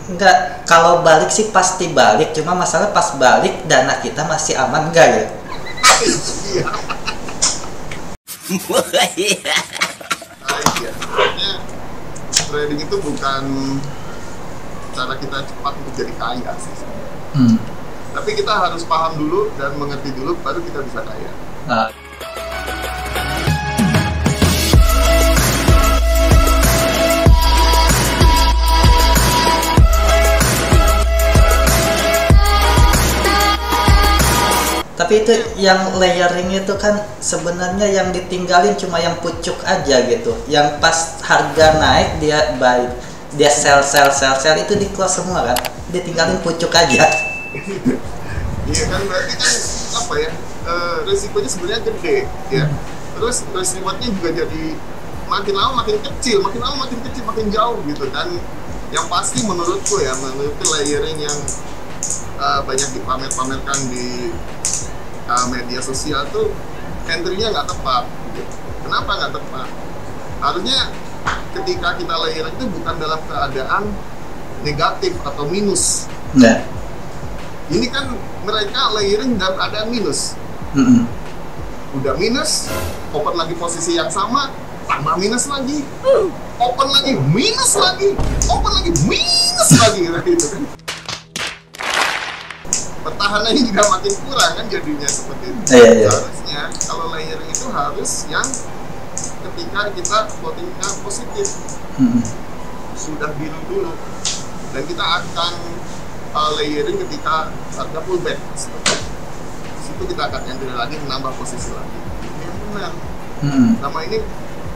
Enggak, kalau balik sih pasti balik, cuma masalah pas balik dana kita masih aman enggak ya? Iya. Iya. Makanya trading itu bukan cara kita cepat untuk jadi kaya sih. Tapi kita harus paham dulu dan mengerti dulu, baru kita bisa kaya. Nah. Tapi itu yang layering itu kan sebenarnya yang ditinggalin cuma yang pucuk aja gitu. Yang pas harga naik dia buy, dia sell itu di close semua kan. Ditinggalin pucuk aja. Iya kan, berarti kan apa ya? Risikonya sebenarnya gede ya. Terus rewardnya juga jadi makin lama makin kecil, makin lama makin kecil, makin jauh gitu kan. Yang pasti menurutku layering yang banyak dipamer-pamerkan di media sosial tuh entry-nya nggak tepat gitu. Kenapa nggak tepat? Harusnya ketika kita layering itu bukan dalam keadaan negatif atau minus. Nah. Ini kan mereka layering dalam keadaan minus. Udah minus, open lagi posisi yang sama, tambah minus lagi, open lagi minus lagi, open lagi minus lagi gitu kan. Pertahanannya juga makin kurang kan jadinya seperti itu. Iya. Seharusnya kalau layering itu harus yang ketika kita votingnya positif, sudah biru dulu, dan kita akan layering ketika harga pullback. Di situ kita akan entry lagi, menambah posisi lagi. Ini yang benar. Sama ini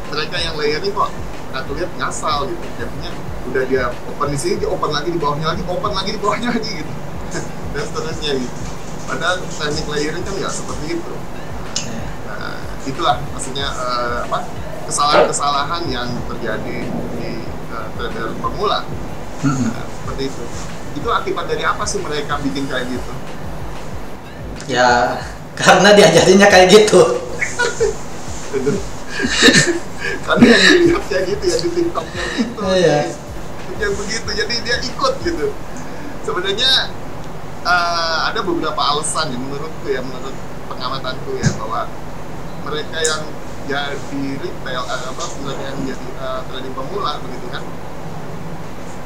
mereka yang layering kok aku lihat ngasal gitu. Jadinya udah dia open di sini, dia open lagi di bawahnya lagi, open lagi di bawahnya lagi gitu. Dan seterusnya gitu. Padahal teknik layering kan nggak seperti itu. Nah, itulah maksudnya kesalahan-kesalahan yang terjadi di trader pemula. Nah, seperti itu. Itu akibat dari apa sih mereka bikin kayak gitu? Ya, karena diajarinnya kayak gitu. Karena yang dilihat kayak gitu ya di TikToknya gitu. Iya. Yang begitu, jadi dia ikut gitu. Sebenarnya ada beberapa alasan ya menurutku ya, menurut pengamatanku ya, bahwa mereka yang jadi retail mereka yang jadi trading pemula begitu kan,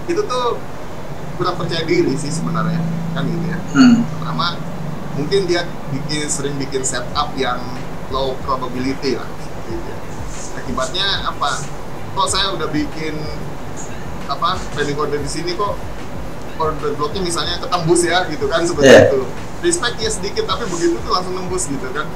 itu tuh kurang percaya diri sih sebenarnya kan gitu ya. Pertama mungkin dia sering bikin setup yang low probability lah gitu ya. Akibatnya apa? Kok saya udah bikin trading order di sini kok order blocknya misalnya ketembus ya gitu kan, seperti itu. Respect ya sedikit, tapi begitu tuh langsung nembus gitu kan.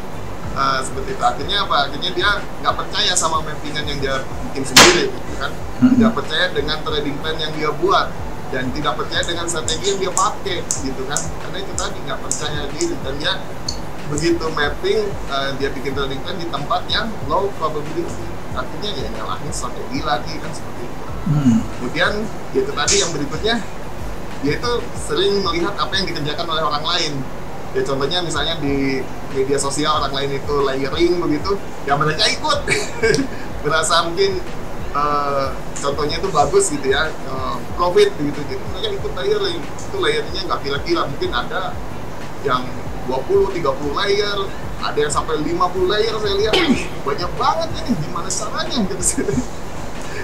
Seperti itu. Akhirnya apa? Akhirnya dia nggak percaya sama mappingan yang dia bikin sendiri gitu kan. Tidak percaya dengan trading plan yang dia buat, dan tidak percaya dengan strategi yang dia pakai gitu kan. Karena itu tadi nggak percaya diri, dan dia begitu mapping dia bikin trading plan di tempat yang low probability. Akhirnya ya nyalahin strategi lagi kan, seperti itu. Kemudian itu tadi yang berikutnya, dia itu sering melihat apa yang dikerjakan oleh orang lain. Ya contohnya misalnya di media sosial orang lain itu layering begitu, ya mereka ikut. Berasa mungkin contohnya itu bagus gitu ya, profit gitu, jadi mereka ikut layering. Itu layeringnya nggak kira-kira, mungkin ada yang 20-30 layer, ada yang sampai 50 layer. Saya lihat banyak banget ini, gimana caranya gitu.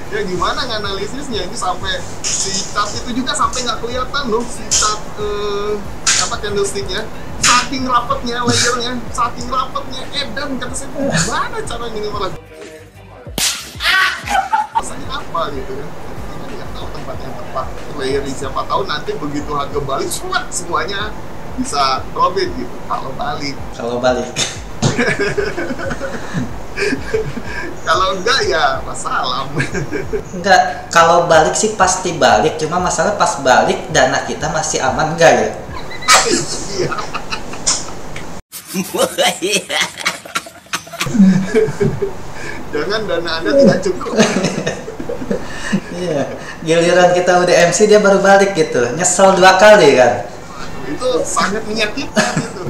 Ya gimana nganalisisnya ini, sampai si chart itu juga sampai nggak kelihatan loh, si chart candlesticknya, saking rapetnya layernya, saking rapetnya edan. Kata saya, gimana cara ini malah rasanya apa gitu kan. Kita nggak tahu tempat yang tepat layering, siapa tahu nanti begitu harga balik semuanya bisa profit gitu kalau balik. Kalau enggak ya masalah. Enggak, kalau balik sih pasti balik, cuma masalah pas balik dana kita masih aman enggak ya? Iya. Jangan dana Anda tidak cukup. Iya, giliran kita udah MC dia baru balik gitu, nyesel 2 kali kan? Itu sangat menyakitkan gitu.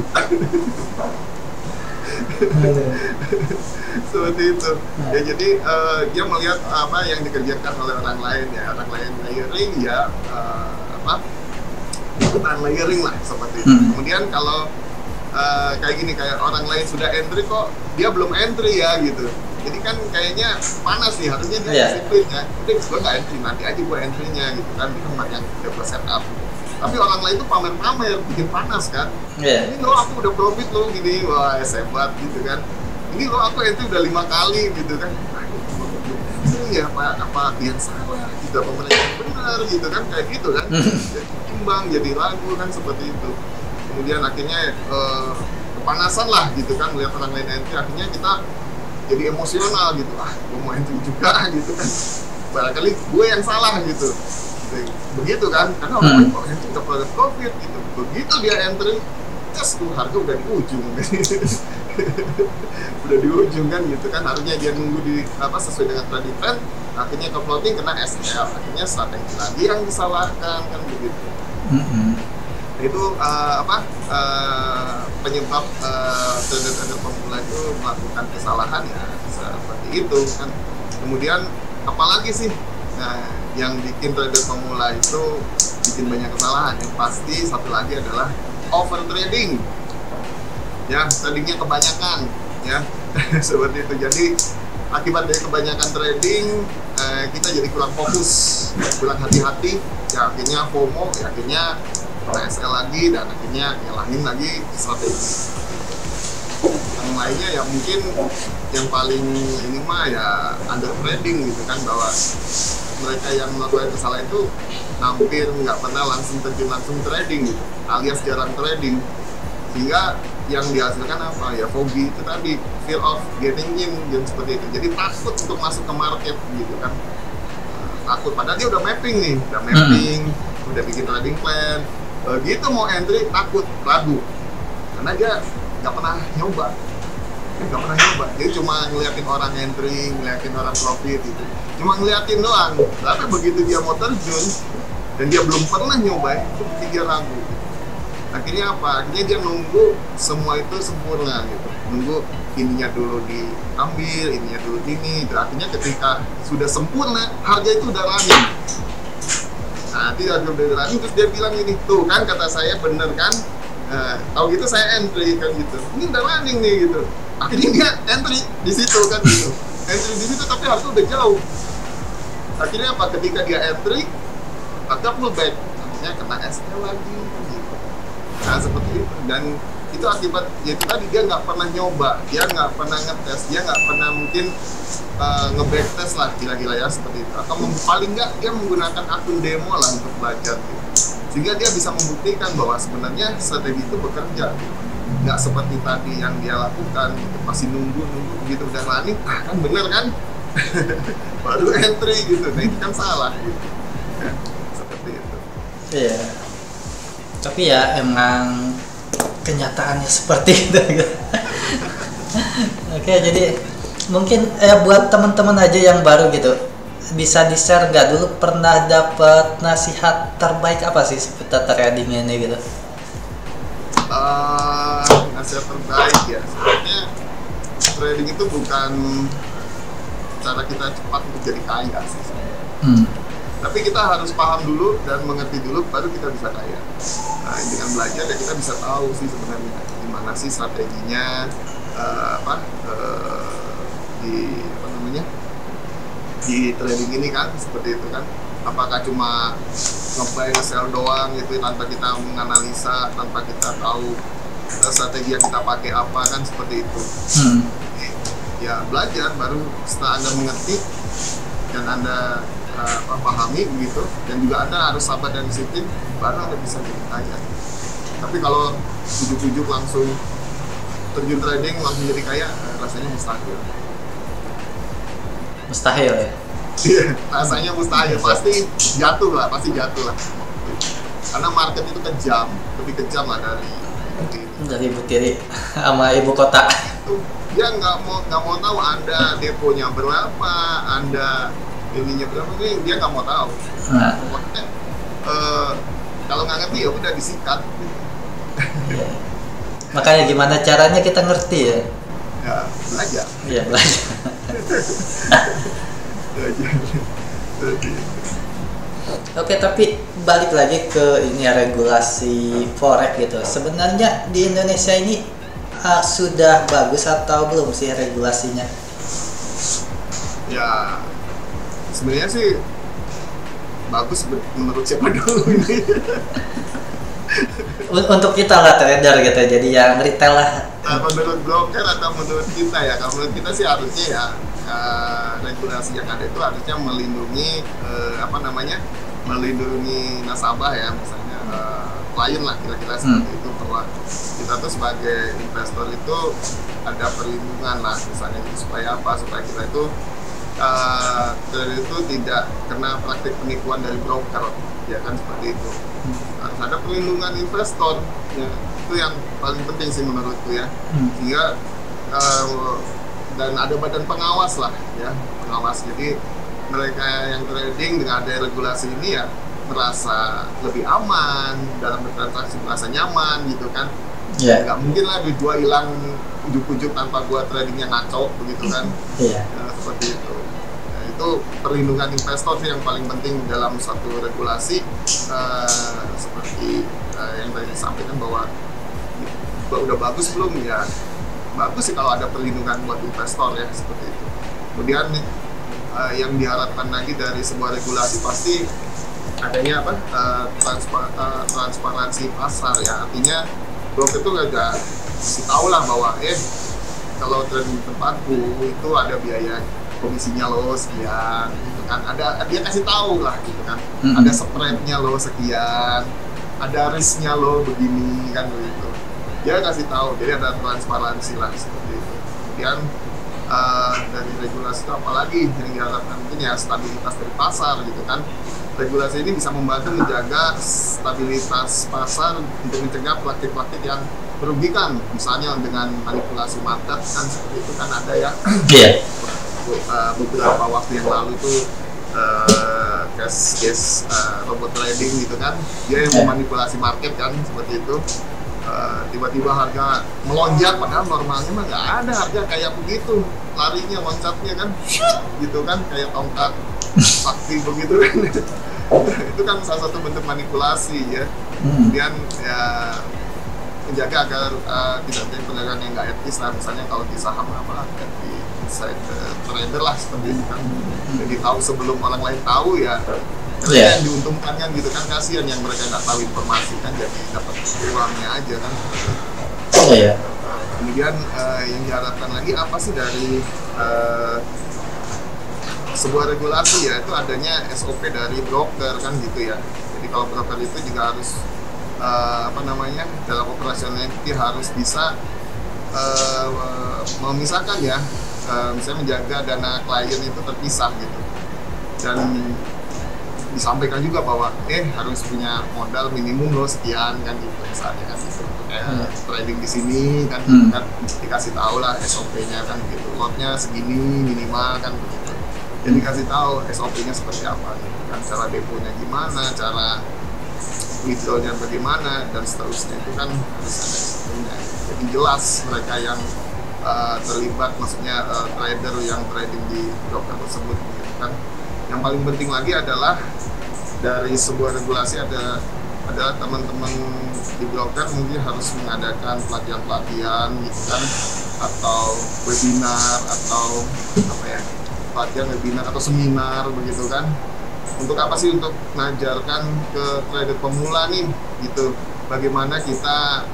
Seperti itu. Ya jadi dia melihat apa yang dikerjakan oleh orang lain ya, orang lain layering ya ikutan layering lah seperti itu. Kemudian kalau kayak gini, kayak orang lain sudah entry kok dia belum entry ya gitu. Jadi kan kayaknya panas nih, harusnya dia disiplin ya. Jadi gue nggak entry, nanti aja gue entry-nya gitu kan di tempat yang udah gue set up. Tapi orang lain tuh pamer-pamer, bikin panas kan. Ini loh aku udah profit loh gini, wah hebat gitu kan. Ini loh aku entry udah 5 kali gitu kan. Ya apa yang salah, tidak pemerintah yang benar gitu kan, kayak gitu kan. Jadi imbang, jadi ragu kan seperti itu. Kemudian akhirnya kepanasan lah gitu kan, melihat orang lain entry, akhirnya kita jadi emosional gitu, gue mau entry juga gitu kan, barangkali gue yang salah gitu, begitu kan, karena orang lain kok entry udah pada profit gitu, begitu dia entry, tuh harga udah di ujung, udah di ujung kan gitu kan, harusnya dia nunggu di sesuai dengan trading plan, akhirnya ke floating kena SL, akhirnya strategi lagi yang disalahkan kan begitu. Itu penyebab trader-trader pemula itu melakukan kesalahan ya seperti itu kan. Kemudian apalagi sih yang bikin trader pemula itu bikin banyak kesalahan, yang pasti satu lagi adalah over trading ya, tradingnya kebanyakan ya. Seperti itu. Jadi akibat dari kebanyakan trading kita jadi kurang fokus, kurang hati-hati ya, akhirnya FOMO ya, akhirnya SL lagi, dan akhirnya nyalahin lagi strategi. Yang lainnya ya mungkin yang paling ini mah ya under trading gitu kan, bahwa mereka yang melakukan kesalahan itu hampir nggak pernah langsung terjun langsung trading gitu, alias jarang trading, sehingga yang dihasilkan apa ya, foggy itu tadi, fear of getting in dan seperti itu. Jadi takut untuk masuk ke market gitu kan, takut, padahal dia udah mapping nih, udah bikin trading plan, begitu mau entry takut, ragu, karena dia nggak pernah nyoba, jadi cuma ngeliatin orang entry, ngeliatin orang profit gitu, cuma ngeliatin doang. Tapi begitu dia mau terjun dan dia belum pernah nyoba, itu bikin dia ragu. Akhirnya apa? Akhirnya dia nunggu semua itu sempurna gitu, nunggu ininya dulu diambil, ininya dulu ini. Akhirnya ketika sudah sempurna, harga itu udah running. Nah, dia udah running, terus dia bilang ini, tuh kan kata saya bener kan, tahu gitu saya entry kan gitu, ini udah running nih gitu. Akhirnya dia entry di situ kan gitu, entry di situ tapi harga udah jauh. Akhirnya apa? Ketika dia entry, harga pullback, akhirnya kena SL lagi kan gitu. Nah seperti itu, dan itu akibat ya itu tadi, dia nggak pernah nyoba, dia nggak pernah ngetes, dia nggak pernah mungkin nge-backtest lah kira-kira ya seperti itu, atau paling nggak dia menggunakan akun demo lah untuk belajar gitu. Sehingga dia bisa membuktikan bahwa sebenarnya strategi itu bekerja gitu. Nggak seperti tadi yang dia lakukan gitu, masih nunggu gitu udah running, kan bener kan baru entry gitu, nah itu kan salah gitu ya, seperti itu. Iya, tapi ya emang kenyataannya seperti itu. Oke, jadi mungkin buat teman-teman aja yang baru gitu, bisa di-share nggak, dulu pernah dapat nasihat terbaik apa sih seputar trading ini gitu? Nasihat terbaik ya, sebenarnya trading itu bukan cara kita cepat untuk jadi kaya sih. Tapi kita harus paham dulu dan mengerti dulu, baru kita bisa kaya. Nah, dengan belajar ya kita bisa tahu sih sebenarnya gimana sih strateginya, di trading ini kan, seperti itu kan. Apakah cuma nge-buy nge-sell doang gitu tanpa kita menganalisa, tanpa kita tahu strategi yang kita pakai apa kan, seperti itu. Jadi, ya belajar, baru setelah Anda mengerti dan Anda pahami begitu, dan juga Anda harus sabar dan disiplin, baru Anda bisa jadi kaya. Tapi kalau ujuk-ujuk langsung terjun trading langsung jadi kaya, rasanya mustahil. Mustahil ya? Iya, rasanya mustahil, pasti jatuh lah. Karena market itu kejam, lebih kejam lah dari Ibu Tiri sama ibu kota. Dia nggak mau tahu Anda deponya berapa, Anda ininya berapa, ini dia nggak mau tahu. Pokoknya kalau nggak ngerti ya udah disikat. Makanya gimana caranya kita ngerti ya? Ya belajar. Iya, belajar. Oke, tapi balik lagi ke ini ya, regulasi forex gitu. Sebenarnya di Indonesia ini sudah bagus atau belum sih regulasinya? Ya sebenarnya sih bagus menurut siapa dulu ini. Untuk kita lah trader gitu, jadi yang retail lah. Menurut broker atau menurut kita ya, kalau menurut kita sih harusnya ya regulasi yang ada itu harusnya melindungi melindungi nasabah ya, misalnya klien lah kira-kira seperti itu, bahwa kita tuh sebagai investor itu ada perlindungan lah misalnya, supaya apa, supaya kita itu tidak kena praktik penipuan dari broker ya kan, seperti itu. Harus ada perlindungan investor ya, itu yang paling penting sih menurutku ya. Sehingga dan ada badan pengawas lah ya, pengawas. Jadi mereka yang trading dengan ada regulasi ini ya merasa lebih aman dalam bertransaksi, merasa nyaman gitu kan. Nggak mungkin lah duit gua hilang ujuk-ujuk tanpa gua tradingnya ngaco begitu kan. Seperti itu. Itu perlindungan investor sih yang paling penting dalam satu regulasi. Seperti yang tadi disampaikan bahwa udah bagus belum ya, bagus sih kalau ada perlindungan buat investor ya, seperti itu. Kemudian yang diharapkan lagi dari sebuah regulasi pasti adanya apa, transparansi pasar ya, artinya broker itu gak kasih tahu lah bahwa kalau trading tempatku itu ada biaya komisinya lo sekian gitu kan, ada, dia kasih tahu lah gitu kan, ada spreadnya lo sekian, ada risknya lo begini kan begitu, dia kasih tahu, jadi ada transparansi lah seperti itu. Kemudian dari regulasi itu apalagi yang diharapkan mungkin ya stabilitas dari pasar gitu kan. Regulasi ini bisa membantu menjaga stabilitas pasar untuk mencegah praktik-praktik yang merugikan, misalnya dengan manipulasi market kan, seperti itu kan ada ya. Beberapa waktu yang lalu itu case robot trading gitu kan, dia yang memanipulasi market kan, seperti itu. Tiba-tiba harga melonjak padahal normalnya mah nggak ada harga kayak begitu, larinya loncatnya kan gitu kan, kayak tongkat sakti begitu kan. Itu kan salah satu bentuk manipulasi ya. Kemudian ya menjaga agar tidak terjadi perdagangan yang nggak etis lah, misalnya kalau di saham apa di trader lah seperti itu kan, jadi tahu sebelum orang lain tahu ya. Yang diuntungkan kan gitu kan, kasihan yang mereka nggak tahu informasi kan, jadi dapat uangnya aja kan. Kemudian yang diharapkan lagi apa sih dari sebuah regulasi ya, itu adanya SOP dari broker kan gitu ya. Jadi kalau broker itu juga harus dalam operasionalnya dia harus bisa memisahkan ya, misalnya menjaga dana klien itu terpisah gitu, dan disampaikan juga bahwa harus punya modal minimum lo sekian kan gitu, misalnya kan gitu, kayak trading di sini kan, kan dikasih tahu lah SOP-nya kan gitu, lotnya segini minimal kan begitu, jadi kasih tahu SOP-nya seperti apa gitu kan, cara deponya gimana, cara withdrawnya bagaimana dan seterusnya, itu kan harus ada SOP-nya. Jadi jelas mereka yang terlibat, maksudnya trader yang trading di broker tersebut gitu kan. Yang paling penting lagi adalah dari sebuah regulasi adalah teman-teman di broker mungkin harus mengadakan pelatihan-pelatihan gitu kan, atau webinar atau pelatihan webinar atau seminar begitu kan. Untuk apa sih? Untuk mengajarkan ke trader pemula nih gitu, bagaimana kita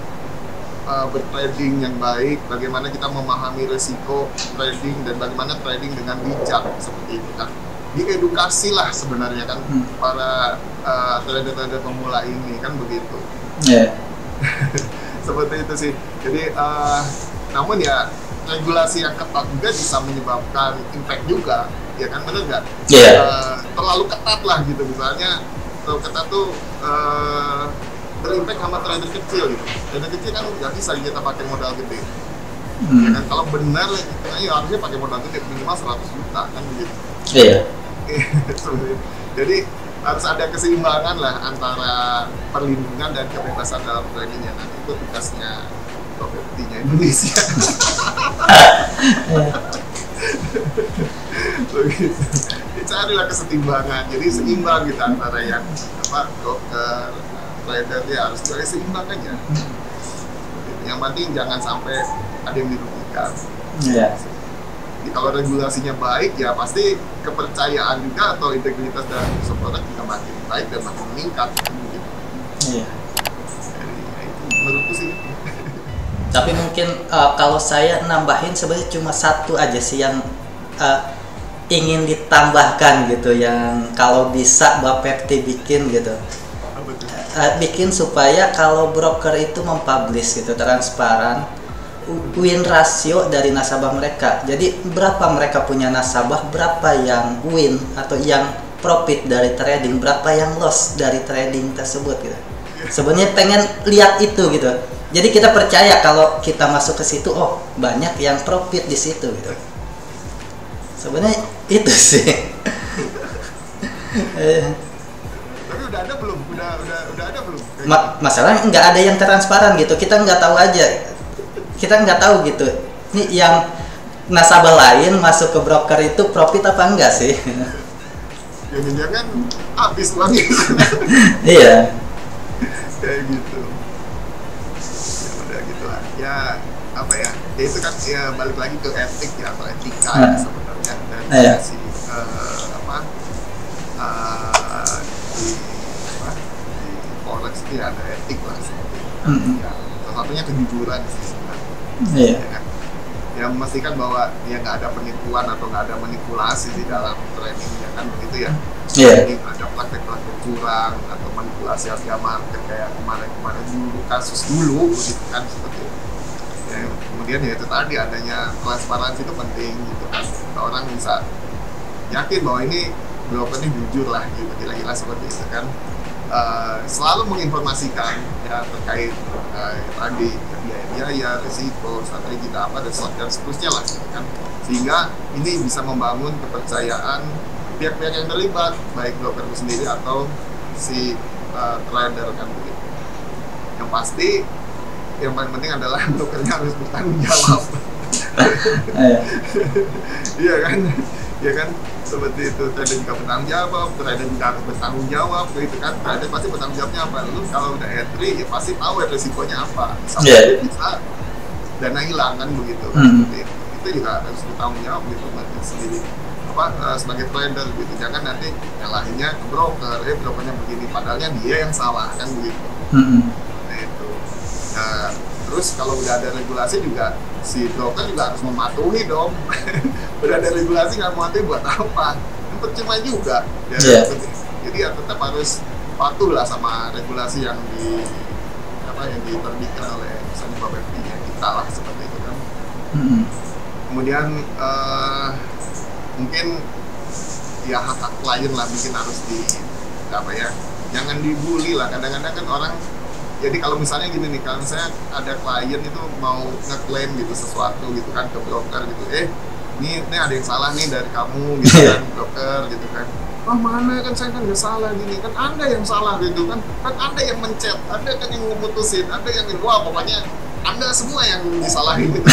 bertrading yang baik, bagaimana kita memahami resiko trading, dan bagaimana trading dengan bijak, seperti itu kan. Diedukasi lah sebenarnya kan para trader-trader pemula ini kan begitu. Seperti itu sih. Jadi namun ya regulasi yang ketat juga bisa menyebabkan impact juga, ya kan, bener nggak? Terlalu ketat lah gitu, misalnya terlalu ketat tuh berimpact sama trader kecil gitu. Trader kecil kan nggak bisa kita pakai modal gede. Ya kan, kalau benar ya harusnya pakai modal gede minimal 100 juta kan begitu. Jadi harus ada keseimbangan lah antara perlindungan dan kebebasan dalam trading, ya kan. Itu tugasnya propertinya Indonesia. begitu. Carilah kesetimbangan, jadi seimbang gitu antara yang broker, trader, ya harus cari seimbang aja. Yang penting jangan sampai ada yang dirugikan. Jadi kalau regulasinya baik, ya pasti kepercayaan juga atau integritas dari produk juga makin baik dan makin meningkat. Gitu. Jadi, itu menurutku sih. Tapi mungkin kalau saya nambahin sebenarnya cuma satu aja sih yang ingin ditambahkan gitu, yang kalau bisa Bapepti bikin gitu. Bikin supaya kalau broker itu mempublish gitu transparan win rasio dari nasabah mereka. Jadi berapa mereka punya nasabah, berapa yang win atau yang profit dari trading, berapa yang loss dari trading tersebut gitu. Sebenarnya pengen lihat itu gitu. Jadi kita percaya kalau kita masuk ke situ, oh banyak yang profit di situ gitu. Sebenarnya itu sih. Tapi udah ada belum? Udah ada belum? Masalahnya nggak ada yang transparan gitu. Kita nggak tahu aja. Kita nggak tahu gitu. Ini yang nasabah lain masuk ke broker itu profit apa enggak sih? Jangan-jangan habis uangnya. Iya. Kayak gitu. Ya udah gitulah. Ya apa ya? Ya itu kan ya balik lagi ke etik ya atau etika ya sebenarnya dan si di forex itu ya ada etik lah seperti itu. Ya, salah satunya kejujuran sih sebenarnya. Ya kan? Ya memastikan bahwa ya nggak ada penipuan atau nggak ada manipulasi di dalam trading ya kan begitu ya. Jadi ada praktek-praktek curang atau manipulasi harga market kayak kemarin dulu kasus dulu begitu kan seperti itu. Ya, kemudian ya itu tadi adanya transparansi itu penting gitu kan, orang bisa yakin bahwa ini broker ini jujur lah gitu, kira-kira seperti itu kan. Selalu menginformasikan ya terkait tadi biaya, risiko, strategi apa dan seterusnya lah gitu kan, sehingga ini bisa membangun kepercayaan pihak-pihak yang terlibat, baik broker itu sendiri atau si trader kan begitu. Yang pasti yang paling penting adalah brokernya harus bertanggung jawab. Iya kan, ya kan seperti itu. Trader juga bertanggung jawab, trader juga harus bertanggung jawab, begitu kan. Trader pasti bertanggung jawabnya apa? Lu kalau udah entry ya pasti tahu ya resikonya apa. Sampai bisa dana hilang kan begitu. Itu juga harus bertanggung jawab gitu sendiri. Sebagai trader gitu, jangan nanti nyalahinnya ke broker, brokernya begini, padahalnya dia yang salah kan begitu. Nah itu. Nah, terus kalau udah ada regulasi juga si broker juga harus mematuhi dong. Udah ada regulasi nggak mematuhi buat apa? Percuma juga. Ya, jadi ya tetap harus patuh lah sama regulasi yang diterbitkan oleh misalnya Bapepti ya, kita lah seperti itu kan. Kemudian mungkin ya hak-hak klien lah mungkin harus jangan dibully lah. Kadang-kadang kan orang, jadi kalau misalnya gini nih, kalau misalnya ada klien itu mau ngeklaim gitu sesuatu gitu kan ke broker gitu, ini ada yang salah nih dari kamu gitu kan, broker gitu kan, mana kan saya kan nggak salah gini, kan Anda yang salah gitu kan Anda yang mencet, Anda kan yang memutusin, Anda yang pokoknya Anda semua yang disalahin gitu.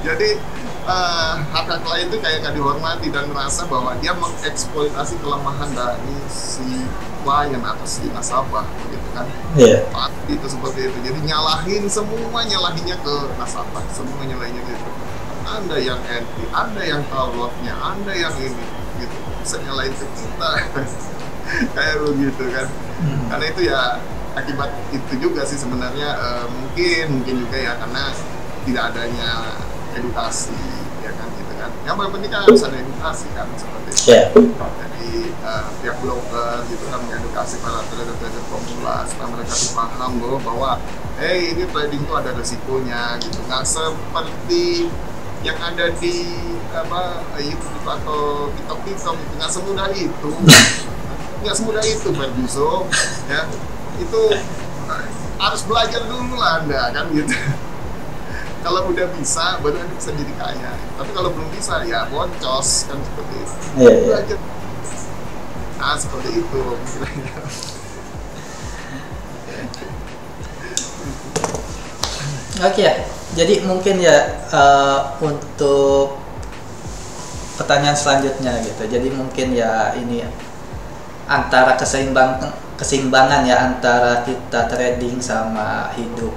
Jadi hak klien itu kayak nggak dihormati dan merasa bahwa dia mengeksploitasi kelemahan dari si klien atau si nasabah begitu kan. Pasti itu seperti itu. Jadi nyalahinnya ke nasabah, semua nyalahinnya gitu. Anda yang entry, Anda yang taruhnya, Anda yang ini gitu. Bisa nyalahin ke kita. Kayak begitu kan. Karena itu ya akibat itu juga sih sebenarnya mungkin juga ya karena tidak adanya edukasi ya kan gitu kan. Yang paling penting kan harus ada edukasi kan seperti itu. Jadi pihak broker gitu kan mengedukasi para trader-trader pemula supaya mereka paham bahwa ini trading itu ada resikonya gitu. Nggak seperti yang ada di YouTube atau TikTok gitu, nggak semudah itu. Nggak semudah itu Ferguson ya. Itu harus belajar dulu lah Anda kan gitu. Kalau udah bisa, baru Anda bisa jadi kaya. Tapi kalau belum bisa, ya boncos kan seperti itu. Belajar. Nah, seperti itu. Oke ya. Jadi mungkin ya untuk pertanyaan selanjutnya gitu. Jadi mungkin ya ini antara keseimbangan ya antara kita trading sama hidup,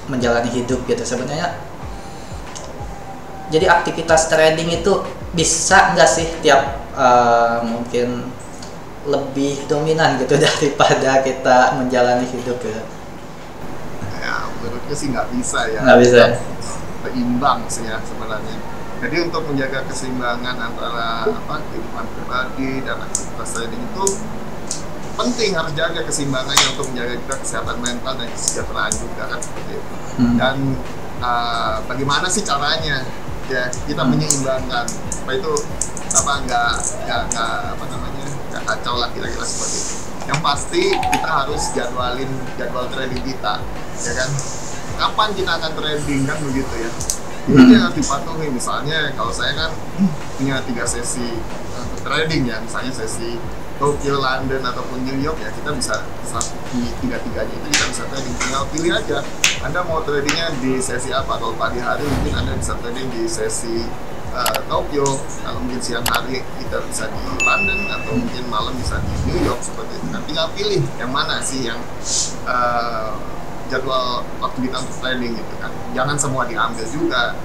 menjalani hidup gitu sebenarnya. Jadi aktivitas trading itu bisa nggak sih tiap mungkin lebih dominan gitu daripada kita menjalani hidup gitu? Ya menurutku sih nggak bisa ya. Nggak bisa. Berimbang sih ya sebenarnya. Jadi untuk menjaga keseimbangan antara kehidupan pribadi dan aktivitas trading itu penting, harus jaga keseimbangannya untuk menjaga kita kesehatan mental dan kesejahteraan juga kan seperti itu. Dan bagaimana sih caranya ya kita menyeimbangkan supaya itu nggak kacau lah kira-kira seperti itu. Yang pasti kita harus jadwal trading kita, ya kan? Kapan kita akan trading kan begitu ya? Ini harus dipatuhi. Misalnya kalau saya kan punya 3 sesi trading ya, misalnya sesi Tokyo, London ataupun New York ya, kita bisa di tiga-tiganya itu kita bisa trading. Tinggal pilih aja Anda mau tradingnya di sesi apa. Kalau pagi hari mungkin Anda bisa trading di sesi Tokyo, kalau mungkin siang hari kita bisa di London, atau mungkin malam bisa di New York seperti itu. Nah, tinggal pilih yang mana sih yang jadwal waktu kita untuk trading gitu kan. Jangan semua diambil juga.